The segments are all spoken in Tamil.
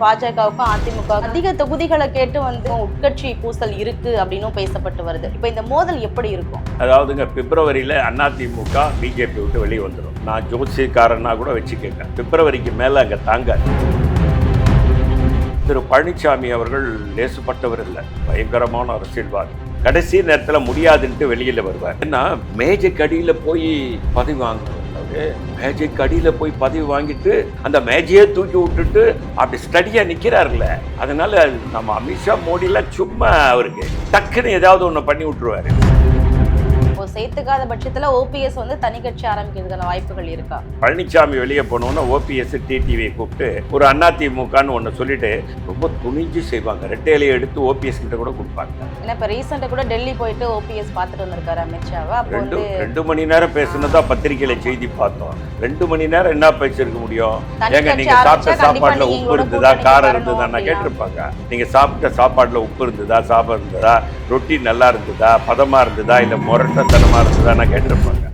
பாஜகவுக்கும் அதிமுக அதிக தொகுதிகளை கேட்டு வந்து உட்கட்சி பூசல் இருக்கு அப்படின்னு பேசப்பட்டு வருது. இப்போ இந்த மோதல் எப்படி இருக்கும்? அதாவதுங்க பிப்ரவரியில் அதிமுக பிஜேபி விட்டு வெளியே வந்துடும். நான் ஜோசியக்காரனா கூட வச்சுக்கேங்க. பிப்ரவரிக்கு மேலே அங்கே தாங்க. திரு பழனிசாமி அவர்கள் லேசுப்பட்டவர் இல்லை, பயங்கரமான அரசியல்வாதி. கடைசி நேரத்தில் முடியாதுன்ட்டு வெளியில் வருவார். ஏன்னா மேஜைக்கு அடியில் போய் பதவி வாங்குவார். மேஜைக்கு அடியில் போய் பதவி வாங்கிட்டு அந்த மேஜையே தூக்கி விட்டுட்டு அப்படி ஸ்டடியாக நிற்கிறாருல்ல. அதனால நம்ம அமித்ஷா மோடிலாம் சும்மா அவருக்கு டக்குன்னு ஏதாவது ஒன்று பண்ணி விட்டுருவாரு. சேர்த்துக்காத பட்சத்தில் ஓபிஎஸ் வந்து தனி கட்சி ஆரம்பிக்கிறதுக்கான வாய்ப்புகள் இருக்கா? பழனிசாமி வெளியே போனோன்னா ஓபிஎஸ் டிடிவியை கூப்பிட்டு ஒரு அதிமுகன்னு ஒன்று சொல்லிட்டு ரொம்ப துணிஞ்சு செய்வாங்க. ரெட்டையிலையை எடுத்து ஓபிஎஸ் கிட்ட கூட கொடுப்பாங்க. ஏன்னா இப்போ ரீசெண்டாக கூட டெல்லி போயிட்டு ஓபிஎஸ் பார்த்துட்டு வந்திருக்காரு அமித்ஷாவை. ரெண்டு மணி நேரம் பேசுனதா பத்திரிகையில செய்தி பார்த்தோம். 2 மணி நேரம் என்ன பேசிருக்க முடியும்? ஏங்க நீங்க சாப்பிட்ட சாப்பாடுல உப்பு இருந்ததா, காரம் இருந்ததா கேட்டிருப்பாங்க. நீங்க சாப்பிட்ட சாப்பாடுல உப்பு இருந்ததா, சாப்பாடு இருந்ததா, ரொட்டி நல்லா இருந்ததா, பதமா இருந்ததா, இல்ல முரட்டத்தனமா இருந்ததா கேட்டிருப்பாங்க.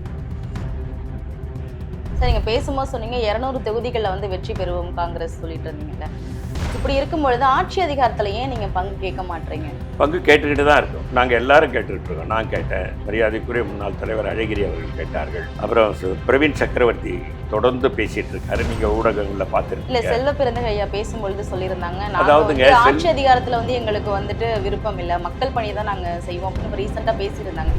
சார் நீங்க பேசும்போது சொன்னீங்க 200 தொகுதிகளில் வந்து வெற்றி பெறுவோம் காங்கிரஸ் சொல்லிட்டு இருந்தீங்கல்ல. இப்படி இருக்கும்பொழுது ஆட்சி அதிகாரத்தில் ஏன் நீங்கள் பங்கு கேட்க மாட்டீங்க? பங்கு கேட்டுக்கிட்டு தான் இருக்கோம். நாங்கள் எல்லாரும் கேட்டுக்கிட்டு இருக்கோம். நான் கேட்டேன், மரியாதைக்குரிய முன்னாள் தலைவர் அழகிரி அவர்கள் கேட்டார்கள், அப்புறம் பிரவீன் சக்கரவர்த்தி தொடர்ந்து பேசிட்டு இருக்காரு. நீங்க ஊடகங்களில் பார்த்துருக்கீங்க. இல்லை, செல்வ பிறந்தகை ஐயா பேசும்பொழுது சொல்லியிருந்தாங்க, அதாவது ஆட்சி அதிகாரத்தில் வந்து எங்களுக்கு வந்துட்டு விருப்பம் இல்லை, மக்கள் பணியை தான் நாங்கள் செய்வோம் அப்படின்னு ரீசெண்டாக பேசியிருந்தாங்க.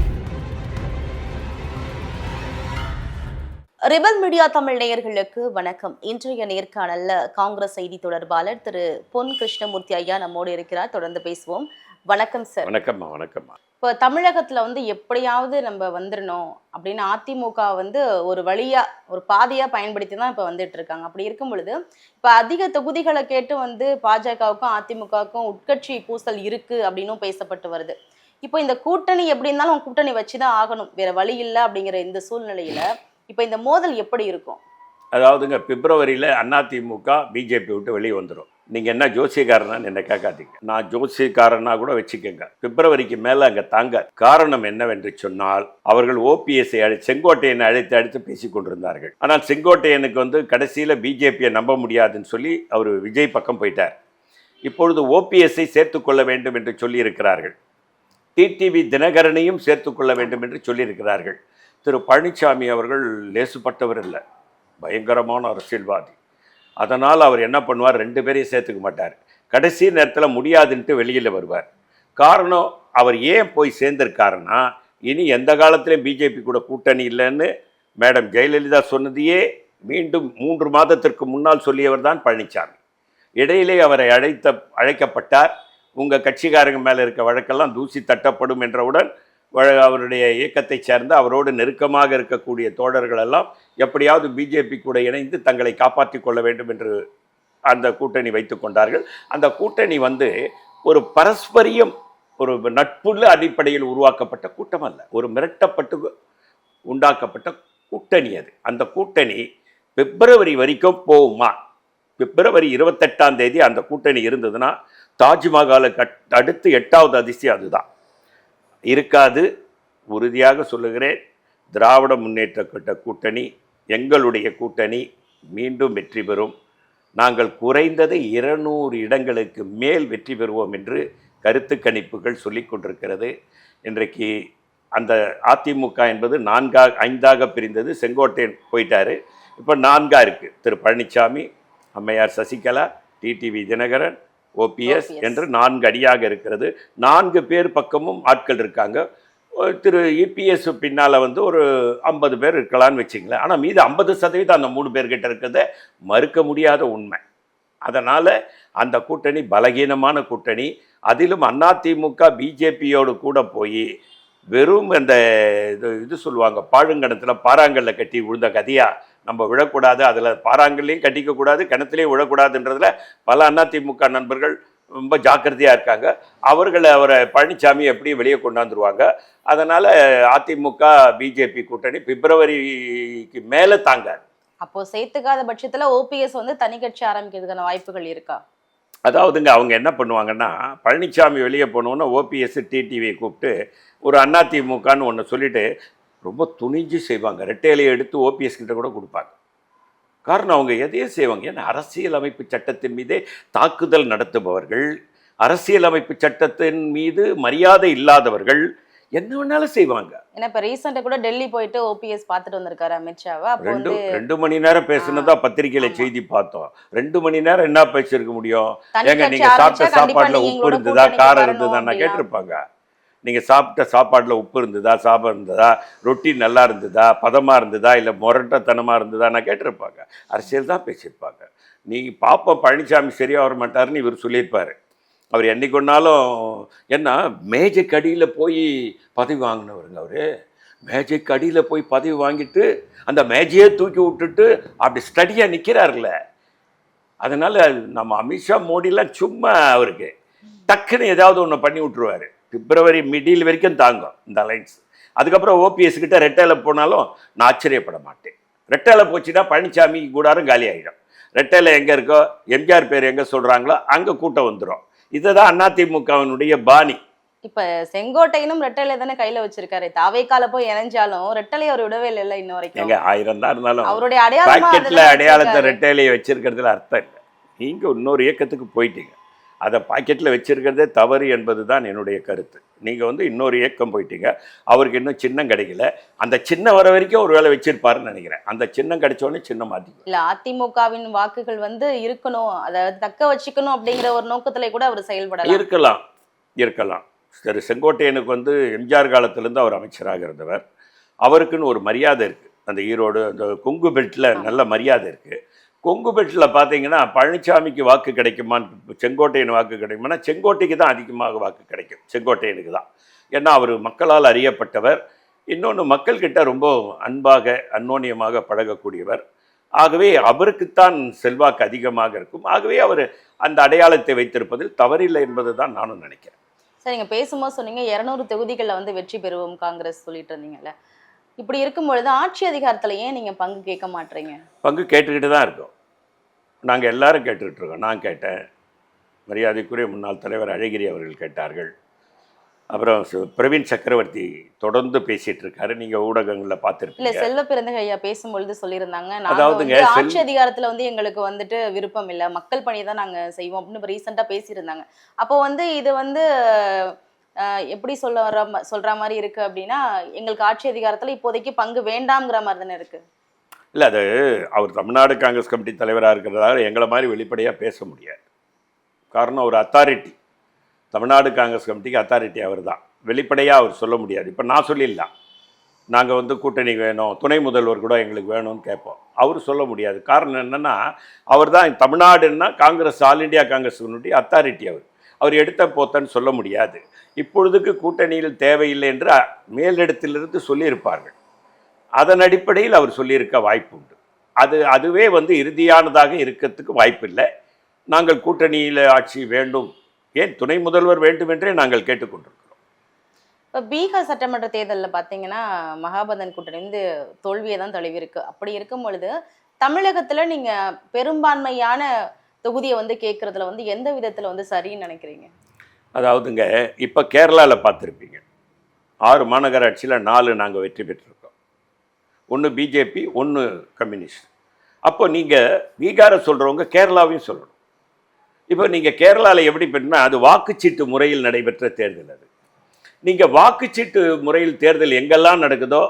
ரிபல் மீடியா தமிழ் நேயர்களுக்கு வணக்கம். இன்றைய நேர்காணல்ல காங்கிரஸ் செய்தி தொடர்பாளர் திரு பொன் கிருஷ்ணமூர்த்தி ஐயா நம்மோடு இருக்கிறார். தொடர்ந்து பேசுவோம். வணக்கம் சார். வணக்கம்மா. வணக்கம்மா. இப்போ தமிழகத்துல வந்து எப்படியாவது நம்ம வந்துடணும் அப்படின்னு அதிமுக வந்து ஒரு வழியா ஒரு பாதையா பயன்படுத்தி தான் இப்போ வந்துட்டு இருக்காங்க. அப்படி இருக்கும் பொழுது இப்போ அதிக தொகுதிகளை கேட்டு வந்து பாஜகவுக்கும் அதிமுகவுக்கும் உட்கட்சி பூசல் இருக்கு அப்படின்னும் பேசப்பட்டு வருது. இப்போ இந்த கூட்டணி எப்படி இருந்தாலும் கூட்டணி வச்சுதான் ஆகணும், வேற வழி இல்லை அப்படிங்கிற இந்த சூழ்நிலையில இப்போ இந்த மோதல் எப்படி இருக்கும்? அதாவதுங்க பிப்ரவரியில் அதிமுக பிஜேபி விட்டு வெளியே வந்துடும். நீங்கள் என்ன ஜோசியக்காரனான்னு என்ன கேட்காதீங்க. நான் ஜோசியக்காரனா கூட வச்சுக்கோங்க. பிப்ரவரிக்கு மேலே அங்கே தாங்க. காரணம் என்னவென்று சொன்னால், அவர்கள் ஓபிஎஸ்ஐ செங்கோட்டையனை அழைத்து பேசி கொண்டிருந்தார்கள். ஆனால் செங்கோட்டையனுக்கு வந்து கடைசியில் பிஜேபியை நம்ப முடியாதுன்னு சொல்லி அவர் விஜய் பக்கம் போயிட்டார். இப்பொழுது ஓபிஎஸ்ஐ சேர்த்துக்கொள்ள வேண்டும் என்று சொல்லியிருக்கிறார்கள். டிடிவி தினகரனையும் சேர்த்துக்கொள்ள வேண்டும் என்று சொல்லியிருக்கிறார்கள். திரு பழனிசாமி அவர்கள் லேசுப்பட்டவர் இல்லை, பயங்கரமான அரசியல்வாதி. அதனால் அவர் என்ன பண்ணுவார், 2 பேரையும் சேர்த்துக்க மாட்டார். கடைசி நேரத்தில் முடியாதுன்ட்டு வெளியில் வருவார். காரணம், அவர் ஏன் போய் சேர்ந்திருக்காருன்னா, இனி எந்த காலத்திலையும் பிஜேபி கூட கூட்டணி இல்லைன்னு மேடம் ஜெயலலிதா சொன்னதையே மீண்டும் 3 மாதத்திற்கு முன்னால் சொல்லியவர் தான் பழனிசாமி. இடையிலே அவரை அழைக்கப்பட்டார். உங்கள் கட்சிக்காரங்க மேலே இருக்க வழக்கெல்லாம் தூசி தட்டப்படும் என்றவுடன் அவருடைய இயக்கத்தை சேர்ந்த அவரோடு நெருக்கமாக இருக்கக்கூடிய தோழர்கள் எல்லாம் எப்படியாவது பிஜேபி கூட இணைந்து தங்களை காப்பாற்றி கொள்ள வேண்டும் என்று அந்த கூட்டணி வைத்து கொண்டார்கள். அந்த கூட்டணி வந்து ஒரு பரஸ்பரியம், ஒரு நட்புள்ள அடிப்படையில் உருவாக்கப்பட்ட கூட்டம் அல்ல, ஒரு மிரட்டப்பட்டு உண்டாக்கப்பட்ட கூட்டணி அது. அந்த கூட்டணி பிப்ரவரி வரைக்கும் போகுமா? பிப்ரவரி 28ஆம் தேதி அந்த கூட்டணி இருந்ததுன்னா தாஜ்மஹாலுக்கு அடுத்து 8வது அதிசயம் அதுதான். இருக்காது, உறுதியாக சொல்லுகிறேன். திராவிட முன்னேற்ற கழக கூட்டணி, எங்களுடைய கூட்டணி மீண்டும் வெற்றி பெறும். நாங்கள் குறைந்தது 200 இடங்களுக்கு மேல் வெற்றி பெறுவோம் என்று கருத்து கணிப்புகள் சொல்லி கொண்டிருக்கிறது. இன்றைக்கு அந்த அதிமுக என்பது 4-5 பிரிந்தது. செங்கோட்டையன் போயிட்டார், இப்போ 4 இருக்குது. திரு பழனிசாமி, அம்மையார் சசிகலா, டிடிவி தினகரன், ஓபிஎஸ் என்று 4 அடியாக இருக்கிறது. 4 பேர் பக்கமும் ஆட்கள் இருக்காங்க. திரு இபிஎஸ் பின்னால் வந்து ஒரு 50 பேர் இருக்கலான்னு வச்சுங்களேன். ஆனால் மீது 50% அந்த 3 பேர்கிட்ட இருக்கிறத மறுக்க முடியாத உண்மை. அதனால் அந்த கூட்டணி பலகீனமான கூட்டணி. அதிலும் அதிமுக பிஜேபியோடு கூட போய் வெறும் அந்த இது சொல்லுவாங்க, பாழுங்கணத்தில் பாறாங்கல்ல கட்டி விழுந்த கதையாக நம்ம விழக்கூடாது, அதில் பாறாங்கல்லையும் கட்டிக்கக்கூடாது, கிணத்துலேயும் விழக்கூடாதுன்றதில் பல அதிமுக நண்பர்கள் ரொம்ப ஜாக்கிரதையாக இருக்காங்க. அவரை பழனிசாமி எப்படியும் வெளியே கொண்டாந்துருவாங்க. அதனால் அதிமுக பிஜேபி கூட்டணி பிப்ரவரிக்கு மேலே தாங்காது. அப்போது சேர்த்துக்காத பட்சத்தில் ஓபிஎஸ் வந்து தனி கட்சி ஆரம்பிக்கிறதுக்கான வாய்ப்புகள் இருக்கா? அதாவதுங்க அவங்க என்ன பண்ணுவாங்கன்னா, பழனிசாமி வெளியே போனோன்னா ஓபிஎஸ் டிடிவியை கூப்பிட்டு ஒரு அதிமுகன்னு ஒன்று சொல்லிட்டு ரொம்ப துணிஞ்சு செய்வாங்க. ரெட்டையிலையை எடுத்து ஓபிஎஸ் கிட்ட கூட கொடுப்பாங்க. காரணம் அவங்க எதையும் செய்வாங்க. ஏன்னா அரசியலமைப்பு சட்டத்தின் மீதே தாக்குதல் நடத்துபவர்கள், அரசியலமைப்பு சட்டத்தின் மீது மரியாதை இல்லாதவர்கள் என்ன வேணாலும் செய்வாங்க. ஏன்னா இப்ப ரீசெண்டா கூட டெல்லி போயிட்டு ஓபிஎஸ் பார்த்துட்டு வந்திருக்காரு அமித்ஷாவை. அப்போ வந்து 2 மணி நேரம் பேசுனதா பத்திரிகையில செய்தி பார்த்தோம். 2 மணி நேரம் என்ன பேசியிருக்க முடியும்? தனி ஏங்க கட்சி நீங்க சாப்பிட்ட ஆரம்பிச்சா கண்டிப்பா சாப்பாடுல நீங்க உப்பு எங்களோட இருந்ததா, கூட்டணிக்கு காரம் வரணும் இருந்ததா நான் அப்படிலாம். கேட்டிருப்பாங்க. நீங்க சாப்பிட்ட சாப்பாடுல உப்பு இருந்ததா, சாப்பாடு இருந்ததா, ரொட்டி நல்லா இருந்ததா, பதமா இருந்ததா, இல்ல முரட்டத்தனமா இருந்ததா நான் கேட்டிருப்பாங்க. அரசியல் தான் பேசியிருப்பாங்க. நீ பாப்பா பழனிசாமி சரியா வர மாட்டாருன்னு இவர் சொல்லியிருப்பாரு. அவர் என்னைக்கு ஒன்னாலும் ஏன்னா மேஜைக்கு அடியில் போய் பதவி வாங்கினவருங்க அவரு. மேஜைக்கு அடியில் போய் பதவி வாங்கிட்டு அந்த மேஜையே தூக்கி விட்டுட்டு அப்படி ஸ்டடியாக நிற்கிறார்ல. அதனால நம்ம அமித்ஷா மோடிலாம் சும்மா அவருக்கு டக்குன்னு ஏதாவது ஒன்று பண்ணி விட்டுருவாரு. பிப்ரவரி மிடில் வரைக்கும் தாங்கும் இந்த அலைன்ஸ். அதுக்கப்புறம் ஓபிஎஸ் கிட்ட ரெட்டையில போனாலும் நான் ஆச்சரியப்பட மாட்டேன். ரெட்டையில போச்சுன்னா பழனிசாமி கூடாரும் காலி ஆகிடும். ரெட்டையில எங்கே இருக்கோ, எம்ஜிஆர் பேர் எங்கே சொல்கிறாங்களோ அங்கே கூட்டம் வந்துடும். இதுதான் அதிமுகவினுடைய பாணி. இப்ப செங்கோட்டையனும் ரெட்டலை தானே கையில வச்சிருக்காரு. தாவேக்கால போய் இணைஞ்சாலும் ரெட்டலை அவர் விடவே இல்லை இன்ன வரைக்கும். எங்க 1000 தான் இருந்தாலும் அவருடைய அடையாளமா பாக்கெட்ல அதுதான் அடையாளத்தை வச்சிருக்காரு. ரெட்டையிலேயே வச்சிருக்கிறதுல அர்த்தம் இல்லை. நீங்க இன்னொரு இயக்கத்துக்கு போயிட்டீங்க, அதை பாக்கெட்ல வச்சிருக்கிறதே தவறு என்பது தான் என்னுடைய கருத்து. நீங்க இன்னொரு இயக்கம் போயிட்டீங்க, அவருக்கு இன்னும் சின்னம் கிடைக்கல. அந்த சின்னம் வர வரைக்கும் ஒரு வேலை வச்சிருப்பாருன்னு நினைக்கிறேன். அந்த சின்னம் கிடைச்சோடனே சின்னம் மாத்திக்கும். இல்ல அதிமுகவின் வாக்குகள் இருக்கணும், அதை தக்க வச்சுக்கணும் அப்படிங்கிற ஒரு நோக்கத்துல கூட அவர் செயல்படலாம். இருக்கலாம். சரி, செங்கோட்டையனுக்கு எம்ஜிஆர் காலத்திலேருந்து அவர் அமைச்சராக இருந்தவர். அவருக்குன்னு ஒரு மரியாதை இருக்குது. அந்த ஈரோடு அந்த கொங்கு பெல்ட்டில் நல்ல மரியாதை இருக்குது. கொங்கு பெல்ட்டில் பார்த்தீங்கன்னா பழனிசாமிக்கு வாக்கு கிடைக்குமான்னு, செங்கோட்டையன் வாக்கு கிடைக்குமானா செங்கோட்டைக்கு தான் அதிகமாக வாக்கு கிடைக்கும். செங்கோட்டையனுக்கு தான். ஏன்னா அவர் மக்களால் அறியப்பட்டவர். இன்னொன்று மக்கள்கிட்ட ரொம்ப அன்பாக அன்னோன்யமாக பழகக்கூடியவர். ஆகவே அவருக்குத்தான் செல்வாக்கு அதிகமாக இருக்கும். ஆகவே அவர் அந்த அடையாளத்தை வைத்திருப்பதில் தவறில்லை என்பது தான் நானும் நினைக்கிறேன். சார், நீங்க பேசும்போது சொன்னீங்க 200 தொகுதிகளில் வெற்றி பெறுவோம் காங்கிரஸ் சொல்லிட்டு இருந்தீங்கல்ல. இப்படி இருக்கும் பொழுது ஆட்சி அதிகாரத்துல ஏன் நீங்க பங்கு கேட்க மாட்டீங்க? பங்கு கேட்டுக்கிட்டு தான் இருக்கோம். நாங்கள் எல்லாரும் கேட்டுக்கிட்டு இருக்கோம். நான் கேட்டேன், மரியாதைக்குரிய முன்னாள் தலைவர் அழகிரி அவர்கள் கேட்டார்கள். அப்புறம் பிரவீன் சக்கரவர்த்தி தொடர்ந்து பேசிட்டு இருக்காரு. நீங்க ஊடகங்களில் பார்த்துருப்பீங்க. இல்ல, செல்வ பிறந்தகை ஐயா பேசும்பொழுது சொல்லியிருந்தாங்க, அதாவதுங்க, நாங்க ஆட்சி அதிகாரத்துல எங்களுக்கு விருப்பம் இல்லை, மக்கள் பணியை தான் நாங்க செய்வோம் அப்படின்னு ரீசெண்டா பேசியிருந்தாங்க. அப்போ இது எப்படி சொல்ற மாதிரி இருக்கு அப்படின்னா, எங்களுக்கு ஆட்சி அதிகாரத்துல இப்போதைக்கு பங்கு வேண்டாம்ங்கிற மாதிரி தானே இருக்கு. இல்லை, அது அவர் தமிழ்நாடு காங்கிரஸ் கமிட்டி தலைவராக இருக்கிறதால எங்களை மாதிரி வெளிப்படையாக பேச முடியாது. காரணம், ஒரு அத்தாரிட்டி, தமிழ்நாடு காங்கிரஸ் கமிட்டிக்கு அத்தாரிட்டி அவர் தான். வெளிப்படையாக அவர் சொல்ல முடியாது. இப்போ நான் சொல்லிடலாம், நாங்கள் கூட்டணி வேணும், துணை முதல்வர் கூட எங்களுக்கு வேணும்னு கேட்போம். அவர் சொல்ல முடியாது. காரணம் என்னென்னா, அவர் தான் தமிழ்நாடுன்னா Congress, all India Congress committee authority. அவர் எடுத்த போத்தன்னு சொல்ல முடியாது. இப்பொழுதுக்கு கூட்டணியில் தேவையில்லை என்று மேலிடத்திலிருந்து சொல்லியிருப்பார்கள். அதன் அடிப்படையில் அவர் சொல்லியிருக்க வாய்ப்பு உண்டு. அதுவே இறுதியானதாக இருக்கிறதுக்கு வாய்ப்பு இல்லை. நாங்கள் கூட்டணியில் ஆட்சி வேண்டும், ஏன் துணை முதல்வர் வேண்டும் என்றே நாங்கள் கேட்டுக்கொண்டிருக்கிறோம். இப்போ பீகார் சட்டமன்ற தேர்தலில் பார்த்தீங்கன்னா மகாபதன் கூட்டணி தோல்வியை தான் தழுவிருக்கு. அப்படி இருக்கும் பொழுது தமிழகத்தில் நீங்கள் பெரும்பான்மையான தொகுதியை கேட்குறதுல எந்த விதத்தில் சரின்னு நினைக்கிறீங்க? அதாவதுங்க, இப்போ கேரளாவில் பார்த்துருப்பீங்க, 6 மாநகராட்சியில் 4 நாங்கள் வெற்றி பெற்றிருக்கோம். 1 பிஜேபி, 1 கம்யூனிஸ்ட். அப்போ நீங்கள் பீகாரை சொல்கிறவங்க கேரளாவையும் சொல்லணும். இப்போ நீங்கள் கேரளாவில் எப்படி பண்ணா, அது வாக்குச்சீட்டு முறையில் நடைபெற்ற தேர்தல். அது நீங்கள் வாக்குச்சீட்டு முறையில் தேர்தல் எங்கெல்லாம் நடக்குதோ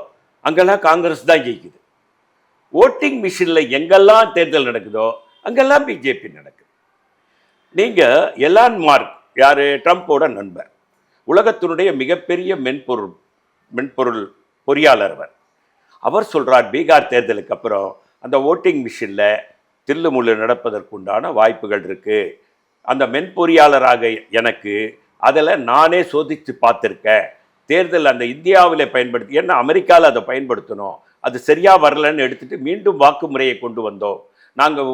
அங்கெல்லாம் காங்கிரஸ் தான் ஜெயிக்குது. ஓட்டிங் மிஷினில் எங்கெல்லாம் தேர்தல் நடக்குதோ அங்கெல்லாம் பிஜேபி நடக்குது. நீங்கள் எலான் மார்க், யார்? ட்ரம்ப்போட நண்பர், உலகத்தினுடைய மிகப்பெரிய மென்பொருள் பொறியாளர். அவர் சொல்கிறார், பீகார் தேர்தலுக்கு அப்புறம் அந்த ஓட்டிங் மிஷினில் தில்லுமுள்ளு நடப்பதற்குண்டான வாய்ப்புகள் இருக்குது. அந்த மென்பொறியாளராக எனக்கு அதில் நானே சோதித்து பார்த்துருக்கேன். தேர்தல் அந்த இந்தியாவில் பயன்படுத்தி, ஏன்னா அமெரிக்காவில் அதை பயன்படுத்தணும், அது சரியாக வரலன்னு எடுத்துகிட்டு மீண்டும் வாக்கு முறையை கொண்டு வந்தோம். நாங்கள்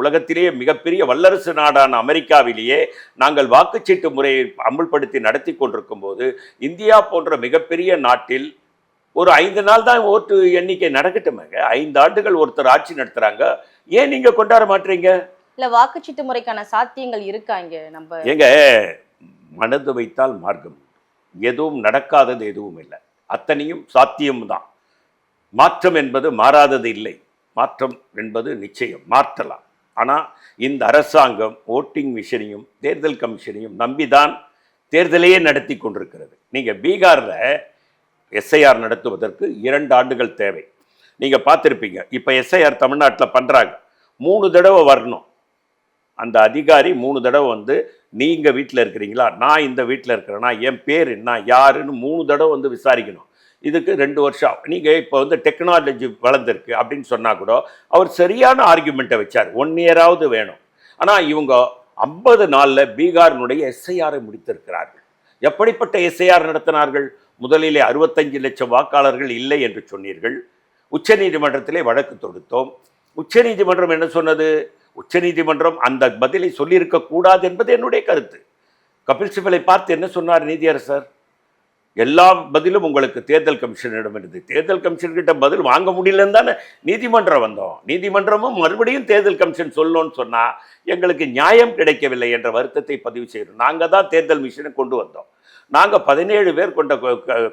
உலகத்திலேயே மிகப்பெரிய வல்லரசு நாடான அமெரிக்காவிலேயே நாங்கள் வாக்குச்சீட்டு முறையை அமுல்படுத்தி நடத்தி கொண்டிருக்கும் போது இந்தியா போன்ற மிகப்பெரிய நாட்டில் ஒரு 5 நாள் தான் ஓட்டு எண்ணிக்கை நடக்கட்டுமேங்க. 5 ஆண்டுகள் ஒருத்தர் ஆட்சி நடத்துறாங்க, ஏன் நீங்க கொண்டாட மாட்டீங்க? இல்ல, வாக்குச்சீட்டு முறைக்கான சாத்தியங்கள் இருக்காங்க. நம்ம எங்க மனது வைத்தால் மார்க்கம், எதுவும் நடக்காதது எதுவும் இல்லை, அத்தனையும் சாத்தியம்தான். மாற்றம் என்பது மாறாதது இல்லை, மாற்றம் என்பது நிச்சயம் மாற்றலாம். ஆனால் இந்த அரசாங்கம் ஓட்டிங் மிஷினையும் தேர்தல் கமிஷனையும் நம்பிதான் தேர்தலையே நடத்தி கொண்டிருக்கிறது. நீங்கள் பீகாரில் எஸ்ஐஆர் நடத்துவதற்கு 2 ஆண்டுகள் தேவை. நீங்கள் பார்த்துருப்பீங்க. இப்போ எஸ்ஐஆர் தமிழ்நாட்டில் பண்ணுறாங்க. 3 தடவை வரணும். அந்த அதிகாரி 3 தடவை வந்து, நீங்கள் வீட்டில் இருக்கிறீங்களா, நான் இந்த வீட்டில் இருக்கிறேன்னா, என் பேர் என்ன, யாருன்னு 3 தடவை வந்து விசாரிக்கணும். இதுக்கு 2 வருஷம். நீங்கள் இப்போ வந்து டெக்னாலஜி வளர்ந்துருக்கு அப்படின்னு சொன்னால் கூட அவர் சரியான ஆர்குமெண்ட்டை வச்சார். 1 இயராவது வேணும். ஆனால் இவங்க 50 நாளில் பீகாரினுடைய எஸ்ஐஆரை முடித்திருக்கிறார்கள். எப்படிப்பட்ட எஸ்ஐஆர் நடத்தினார்கள்? முதலிலே 65 லட்சம் வாக்காளர்கள் இல்லை என்று சொன்னீர்கள். உச்சநீதிமன்றத்திலே வழக்கு தொடுத்தோம். உச்சநீதிமன்றம் என்ன சொன்னது? உச்சநீதிமன்றம் அந்த பதிலை சொல்லியிருக்க கூடாது என்பது என்னுடைய கருத்து. கபில் சிபலை பார்த்து என்ன சொன்னார் நீதியரசர்? எல்லா பதிலும் உங்களுக்கு தேர்தல் கமிஷனிடம் இருந்தது. தேர்தல் கமிஷன் கிட்ட பதில் வாங்க முடியலன்னு தானே நீதிமன்றம் வந்தோம். நீதிமன்றமும் மறுபடியும் தேர்தல் கமிஷன் சொல்லணும்னு சொன்னா எங்களுக்கு நியாயம் கிடைக்கவில்லை என்ற வருத்தத்தை பதிவு செய்யணும். நாங்கள் தான் தேர்தல் மிஷனை கொண்டு வந்தோம். நாங்கள் 17 பேர் கொண்ட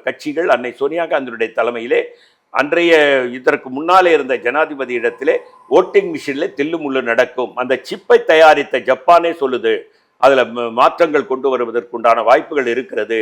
கட்சிகள் அன்னை சோனியா காந்தியுடைய தலைமையிலே அன்றைய இதற்கு முன்னாலே இருந்த ஜனாதிபதி இடத்திலே ஓட்டிங் மிஷினில் தில்லுமுள்ளு நடக்கும். அந்த சிப்பை தயாரித்த ஜப்பானே சொல்லுது அதில் மாற்றங்கள் கொண்டு வருவதற்குண்டான வாய்ப்புகள் இருக்கிறது.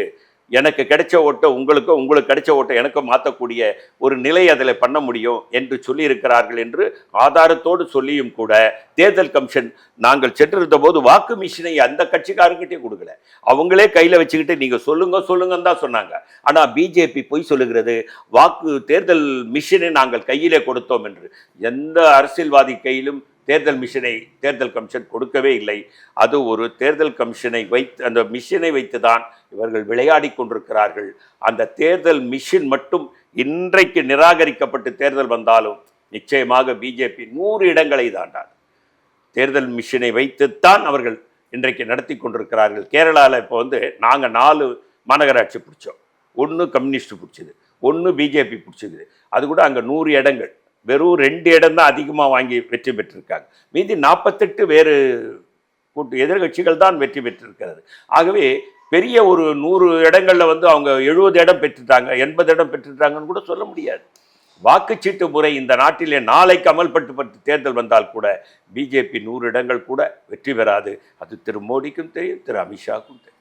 எனக்கு கிடைச்ச ஓட்டை உங்களுக்கும், உங்களுக்கு கிடைச்ச ஓட்டை எனக்கும் மாற்றக்கூடிய ஒரு நிலை அதில் பண்ண முடியும் என்று சொல்லியிருக்கிறார்கள் என்று ஆதாரத்தோடு சொல்லியும் கூட தேர்தல் கமிஷன் நாங்கள் சென்றிருந்த போது வாக்கு மிஷினை அந்த கட்சிக்காரங்கிட்டே கொடுக்கல. அவங்களே கையில் வச்சுக்கிட்டு நீங்கள் சொல்லுங்கன்னு தான் சொன்னாங்க. ஆனால் பிஜேபி பொய் சொல்லுகிறது, வாக்கு தேர்தல் மிஷினை நாங்கள் கையிலே கொடுத்தோம் என்று. எந்த அரசியல்வாதி கையிலும் தேர்தல் மிஷினை தேர்தல் கமிஷன் கொடுக்கவே இல்லை. அது ஒரு தேர்தல் கமிஷனை வைத்து, அந்த மிஷினை வைத்து தான் இவர்கள் விளையாடி கொண்டிருக்கிறார்கள். அந்த தேர்தல் மிஷின் மட்டும் இன்றைக்கு நிராகரிக்கப்பட்டு தேர்தல் வந்தாலும் நிச்சயமாக பிஜேபி 100 இடங்களை தாண்டாது. தேர்தல் மிஷினை வைத்துத்தான் அவர்கள் இன்றைக்கு நடத்தி கொண்டிருக்கிறார்கள். கேரளாவில் இப்போ வந்து நாங்கள் 4 மாநகராட்சி பிடிச்சோம். 1 கம்யூனிஸ்ட் பிடிச்சது, 1 பிஜேபி பிடிச்சது. அது கூட அங்கே 100 இடங்கள் வெறும் 2 இடம் தான் அதிகமாக வாங்கி வெற்றி பெற்றிருக்காங்க. மீதி 48 வேறு கூட்டு எதிர்கட்சிகள் தான் வெற்றி பெற்றிருக்கிறது. ஆகவே பெரிய ஒரு 100 இடங்களில் வந்து அவங்க 70 இடம் பெற்றுட்டாங்க, 80 இடம் பெற்றுட்டாங்கன்னு கூட சொல்ல முடியாது. வாக்குச்சீட்டு முறை இந்த நாட்டிலே நாளைக்கு அமல்பட்டு தேர்தல் வந்தால் கூட பிஜேபி 100 இடங்கள் கூட வெற்றி பெறாது. அது திரு மோடிக்கும் தெரியும், திரு அமித்ஷாவுக்கும் தெரியும்.